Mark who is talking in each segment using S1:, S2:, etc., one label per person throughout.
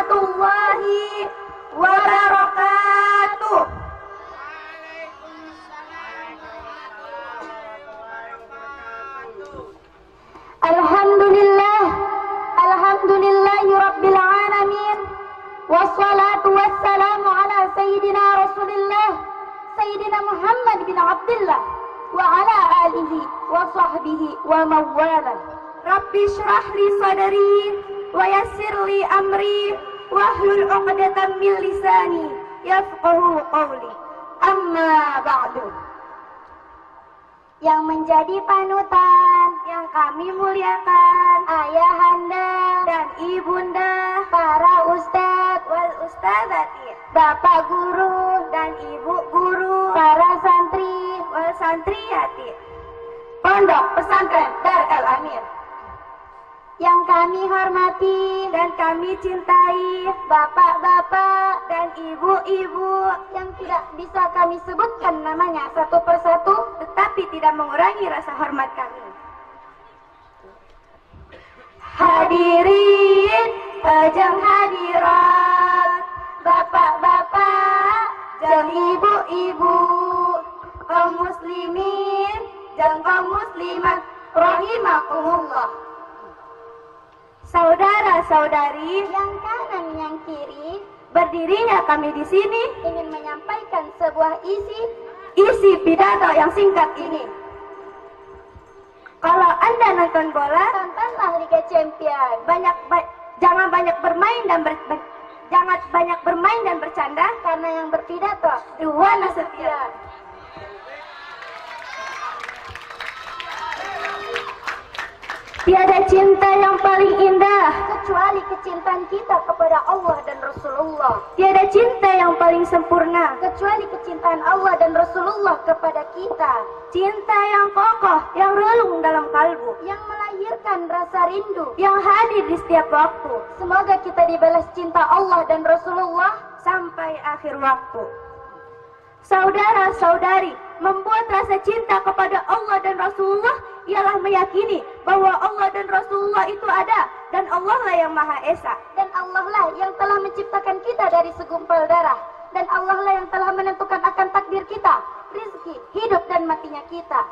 S1: warahmatullahi wabarakatuh. Alhamdulillah, alhamdulillahi rabbil alamin. Wassalatu wassalamu ala sayyidina Rasulillah, Sayyidina Muhammad bin Abdullah wa ala alihi wa sahbihi wa mawala. Rabbi syrah li sadri wa yassir li amri wahlul 'uqdatam min lisani yafqahu qawli. Amma ba'du. Yang menjadi panutan, yang kami muliakan, ayahanda dan ibunda, para ustadz wal ustadzati, bapak guru dan ibu guru, para santri wal santriyati, Pondok Pesantren Dar El Amir. Yang kami hormati dan kami cintai, bapak-bapak dan ibu-ibu yang tidak bisa kami sebutkan namanya satu persatu, tetapi tidak mengurangi rasa hormat kami. Hadirin, ajang hadirat, bapak-bapak dan ibu-ibu, kaum muslimin dan kaum muslimat rahimakumullah. Saudara-saudari yang kanan yang kiri, berdirinya kami di sini ingin menyampaikan sebuah isi pidato yang singkat ini. Kalau Anda nonton bola, tontonlah Liga Champion. Jangan banyak bermain dan bercanda, karena yang berpidato dua Nasution. Tiada cinta yang paling indah kecuali kecintaan kita kepada Allah dan Rasulullah. Tiada cinta yang paling sempurna kecuali kecintaan Allah dan Rasulullah kepada kita. Cinta yang kokoh, yang relung dalam kalbu, yang melahirkan rasa rindu, yang hadir di setiap waktu. Semoga kita dibalas cinta Allah dan Rasulullah sampai akhir waktu. Saudara-saudari, membuat rasa cinta kepada Allah dan Rasulullah ialah meyakini bahwa Allah dan Rasulullah itu ada, dan Allah lah yang Maha Esa, dan Allah lah yang telah menciptakan kita dari segumpal darah, dan Allah lah yang telah menentukan akan takdir kita, rizki, hidup dan matinya kita.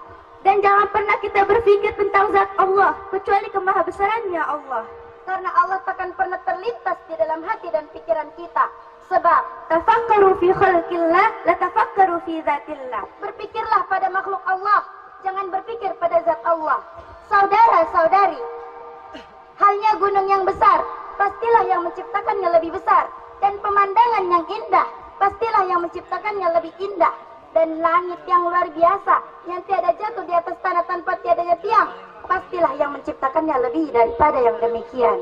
S1: Dan jangan pernah kita berpikir tentang zat Allah kecuali kemahabesarannya Allah, karena Allah takkan pernah terlintas di dalam hati dan pikiran kita. Sebab tafakkaru fi khalqillah la tafakkaru fi zatillah. Berpikirlah pada makhluk Allah, jangan berpikir pada zat Allah. Saudara-saudari, halnya gunung yang besar, pastilah yang menciptakannya lebih besar, dan pemandangan yang indah, pastilah yang menciptakannya lebih indah, dan langit yang luar biasa yang tiada jatuh di atas tanah tanpa tiadanya tiang, pastilah yang menciptakannya lebih daripada yang demikian.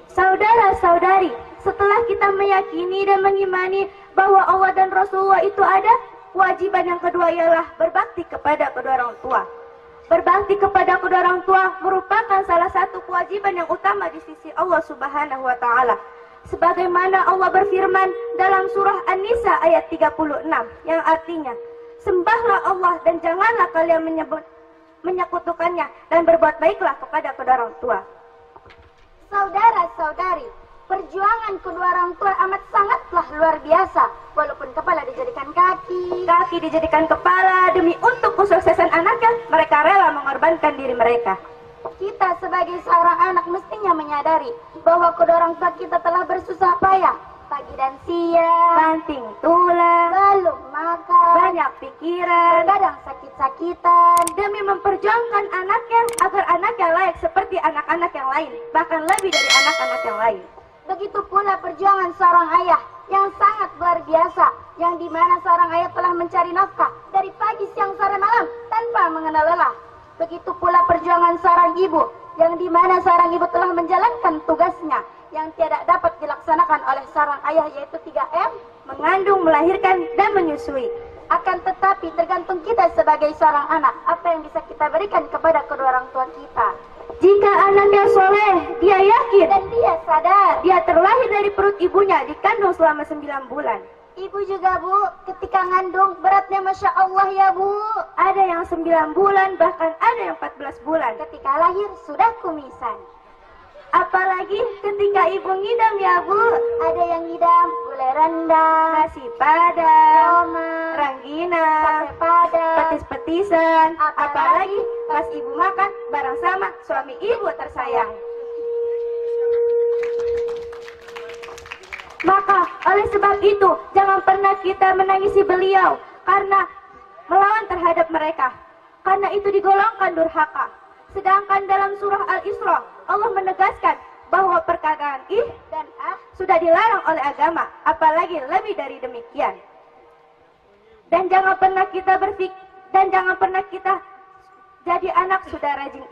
S1: Saudara-saudari, setelah kita meyakini dan mengimani bahwa Allah dan Rasulullah itu ada, kewajiban yang kedua ialah berbakti kepada kedua orang tua. Berbakti kepada kedua orang tua merupakan salah satu kewajiban yang utama di sisi Allah Subhanahu wa Ta'ala. Sebagaimana Allah berfirman dalam surah An-Nisa ayat 36, yang artinya, sembahlah Allah dan janganlah kalian menyekutukannya, dan berbuat baiklah kepada kedua orang tua. Saudara-saudari, perjuangan kedua orang tua amat sangatlah luar biasa. Walaupun kepala dijadikan kaki, kaki dijadikan kepala, demi untuk kesuksesan anaknya, mereka rela mengorbankan diri mereka. Kita sebagai seorang anak mestinya menyadari bahwa kedua orang tua kita telah bersusah payah, pagi dan siang, banting tulang, belum makan, banyak pikiran, kadang sakit-sakitan, demi memperjuangkan anaknya agar anaknya layak seperti anak-anak yang lain, bahkan lebih dari anak-anak yang lain. Begitu pula perjuangan seorang ayah yang sangat luar biasa, yang dimana seorang ayah telah mencari nafkah dari pagi, siang, sore, malam tanpa mengenal lelah. Begitu pula perjuangan seorang ibu, yang dimana seorang ibu telah menjalankan tugasnya yang tidak dapat dilaksanakan oleh seorang ayah, yaitu 3M, mengandung, melahirkan, dan menyusui. Akan tetapi tergantung kita sebagai seorang anak, apa yang bisa kita berikan kepada kedua orang tua kita. Jika anaknya soleh, dia yakin dan dia sadar, dia terlahir dari perut ibunya, dikandung selama 9 bulan. Ibu juga, Bu, ketika ngandung beratnya Masya Allah ya, Bu. Ada yang 9 bulan, bahkan ada yang 14 bulan. Ketika lahir sudah kumisan. Apalagi ketika ibu ngidam ya Bu.
S2: Ada yang ngidam gulai rendang,
S1: Nasi padang,
S2: tomat,
S1: rangginang,
S2: sate padang,
S1: petis-petisan.
S2: Apalagi
S1: Apalagi pas ibu makan bareng sama suami ibu tersayang. Maka oleh sebab itu jangan pernah kita menangisi beliau karena melawan terhadap mereka. Karena itu digolongkan durhaka. Sedangkan dalam surah Al-Isra Allah menegaskan bahwa perkataan ih dan ah sudah dilarang oleh agama, apalagi lebih dari demikian. Dan jangan pernah kita jadi anak sudah rajin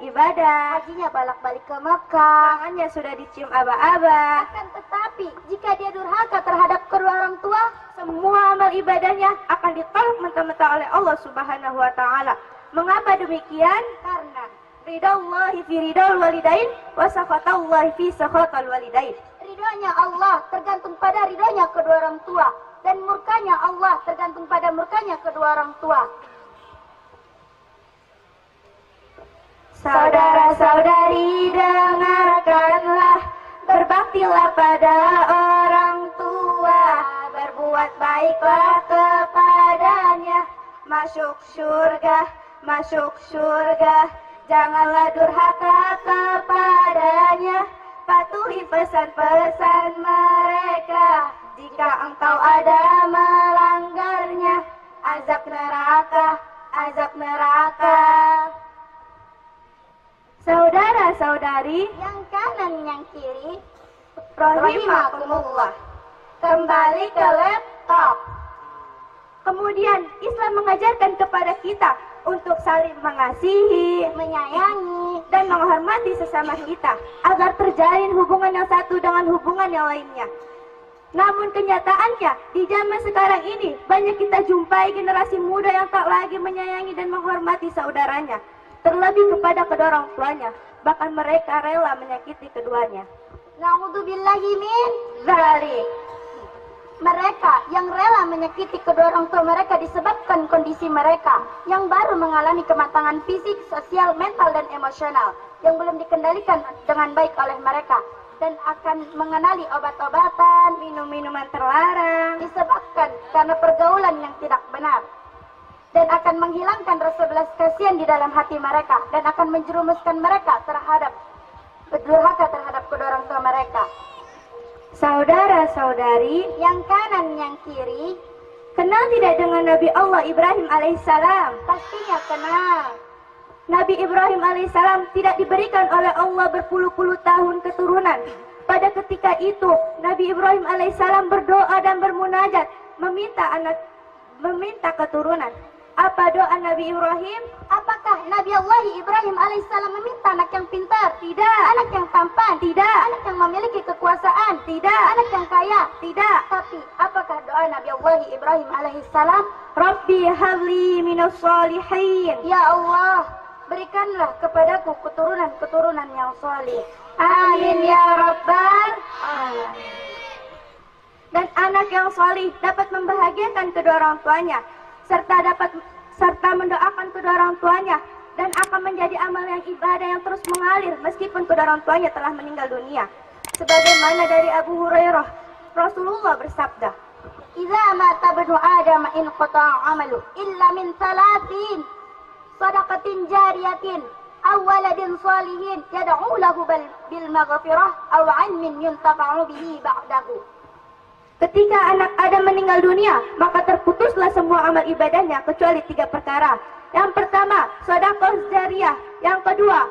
S1: ibadah,
S2: hajinya balak-balik ke Mekah.
S1: tangannya sudah dicium aba-aba.
S2: Akan tetapi jika dia durhaka terhadap kedua orang tua,
S1: Semua amal ibadahnya akan ditolak mentah-mentah oleh Allah Subhanahu wa taala. Mengapa demikian?
S2: karena
S1: Ridallahi fi ridal walidain wa sakhatallahi fi sakhatal walidain.
S2: ridhonya Allah tergantung pada ridhonya kedua orang tua, dan murkanya Allah tergantung pada murkanya kedua orang tua.
S1: Saudara-saudari, dengarkanlah, berbaktilah pada orang tua, berbuat baiklah kepadanya, masuk surga, janganlah durhaka kepadanya, patuhi pesan-pesan mereka, jika engkau ada melanggarnya, azab neraka. Saudara-saudari,
S2: Yang kanan yang kiri,
S1: rahimakumullah. Kembali ke laptop. Kemudian Islam mengajarkan kepada kita untuk saling mengasihi,
S2: menyayangi,
S1: dan menghormati sesama kita agar terjalin hubungan yang satu dengan hubungan yang lainnya. Namun kenyataannya di zaman sekarang ini banyak kita jumpai generasi muda yang tak lagi menyayangi dan menghormati saudaranya, terlebih kepada kedua orang tuanya, bahkan mereka rela menyakiti keduanya.
S2: Na'udzubillahi min
S1: Zalik.
S2: mereka yang rela menyakiti kedua orang tua mereka disebabkan kondisi mereka yang baru mengalami kematangan fisik, sosial, mental, dan emosional yang belum dikendalikan dengan baik oleh mereka, dan akan mengenali obat-obatan,
S1: Minum-minuman terlarang,
S2: disebabkan karena pergaulan yang tidak benar, dan akan menghilangkan rasa belas kasihan di dalam hati mereka, dan akan menjerumuskan mereka terhadap berdurhaka terhadap kedua orang tua mereka.
S1: saudara-saudari,
S2: Yang kanan yang kiri
S1: kenal tidak dengan Nabi Allah Ibrahim alaihissalam?
S2: pastinya kenal.
S1: Nabi Ibrahim alaihissalam tidak diberikan oleh Allah berpuluh-puluh tahun keturunan. Pada ketika itu, Nabi Ibrahim alaihissalam berdoa dan bermunajat, meminta keturunan. Apa doa Nabi Ibrahim?
S2: Apakah Nabi Allah Ibrahim alaihissalam meminta anak yang pintar?
S1: Tidak.
S2: Anak yang tampan?
S1: Tidak.
S2: Anak yang memiliki kekuasaan?
S1: Tidak.
S2: Anak yang kaya?
S1: Tidak.
S2: Tapi apakah doa Nabi Allah Ibrahim alaihissalam?
S1: Rabbi habli minas salihin.
S2: Ya Allah, berikanlah kepadaku keturunan-keturunan yang saleh.
S1: Amin ya Rabbal Alamin. Dan anak yang salih dapat membahagiakan kedua orang tuanya, serta mendoakan kedua orang tuanya, dan akan menjadi amal yang ibadah yang terus mengalir meskipun kedua orang tuanya telah meninggal dunia. Sebagaimana dari Abu Hurairah, Rasulullah bersabda,
S2: Idza mata ibnu Adam in qata'a 'amalu illa min 3 sadaqatin jariyatin aw waladin salihin yad'u lahu bil maghfirah aw 'ilmin yuntafa'u bihi ba'dahu.
S1: ketika anak Adam meninggal dunia, maka terputuslah semua amal ibadahnya kecuali 3 perkara. Yang pertama, sedekah jariyah. Yang kedua,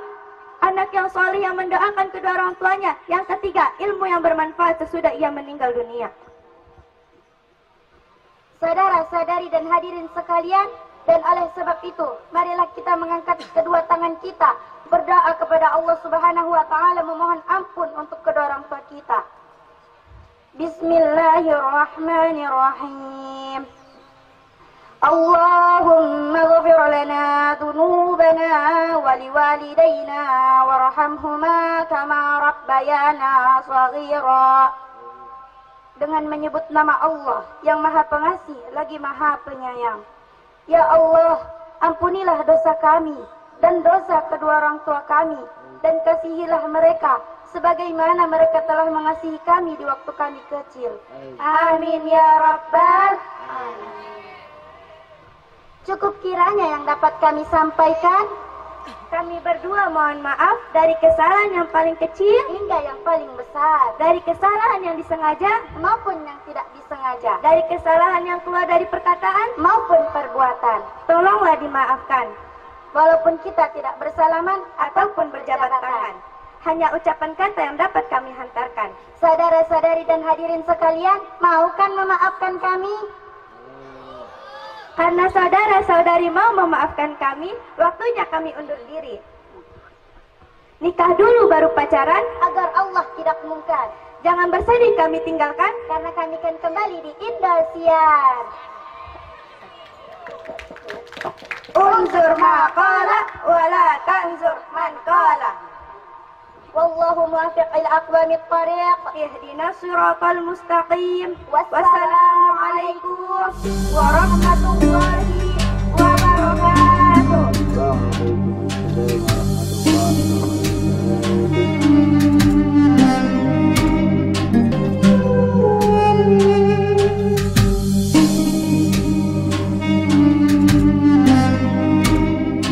S1: anak yang saleh yang mendoakan kedua orang tuanya. Yang ketiga, ilmu yang bermanfaat sesudah ia meninggal dunia.
S2: Saudara-saudari dan hadirin sekalian, dan oleh sebab itu, marilah kita mengangkat kedua tangan kita, berdoa kepada Allah Subhanahu wa taala, memohon ampun untuk kedua orang tua kita. Bismillahirrahmanirrahim. Allahumma ighfir lana dhunubana wa liwalidayna warhamhuma kama rabbayana shaghira. Dengan menyebut nama Allah yang Maha Pengasih lagi Maha Penyayang. Ya Allah, ampunilah dosa kami dan dosa kedua orang tua kami, dan kasihilah mereka sebagaimana mereka telah mengasihi kami di waktu kami kecil. Amin ya Rabbal Alamin. Cukup kiranya yang dapat kami sampaikan.
S1: Kami berdua mohon maaf dari kesalahan yang paling kecil
S2: hingga yang paling besar,
S1: dari kesalahan yang disengaja
S2: maupun yang tidak disengaja,
S1: dari kesalahan yang keluar dari perkataan
S2: maupun perbuatan.
S1: Tolonglah dimaafkan.
S2: Walaupun kita tidak bersalaman
S1: ataupun berjabat tangan, hanya ucapan kata yang dapat kami hantarkan.
S2: Saudara-saudari dan hadirin sekalian, maukan memaafkan kami?
S1: Karena saudara-saudari mau memaafkan kami, waktunya kami undur diri. Nikah dulu baru pacaran,
S2: agar Allah tidak mungkar.
S1: Jangan bersedih kami tinggalkan,
S2: karena kami akan kembali di Indosiar.
S1: Unzur ma qala wala tanzur man qala.
S2: Wallahu muwaffiq ila aqwamit thariq.
S1: Ihdinas siratal mustaqim.
S2: Wassalamu alaikum
S1: warahmatullahi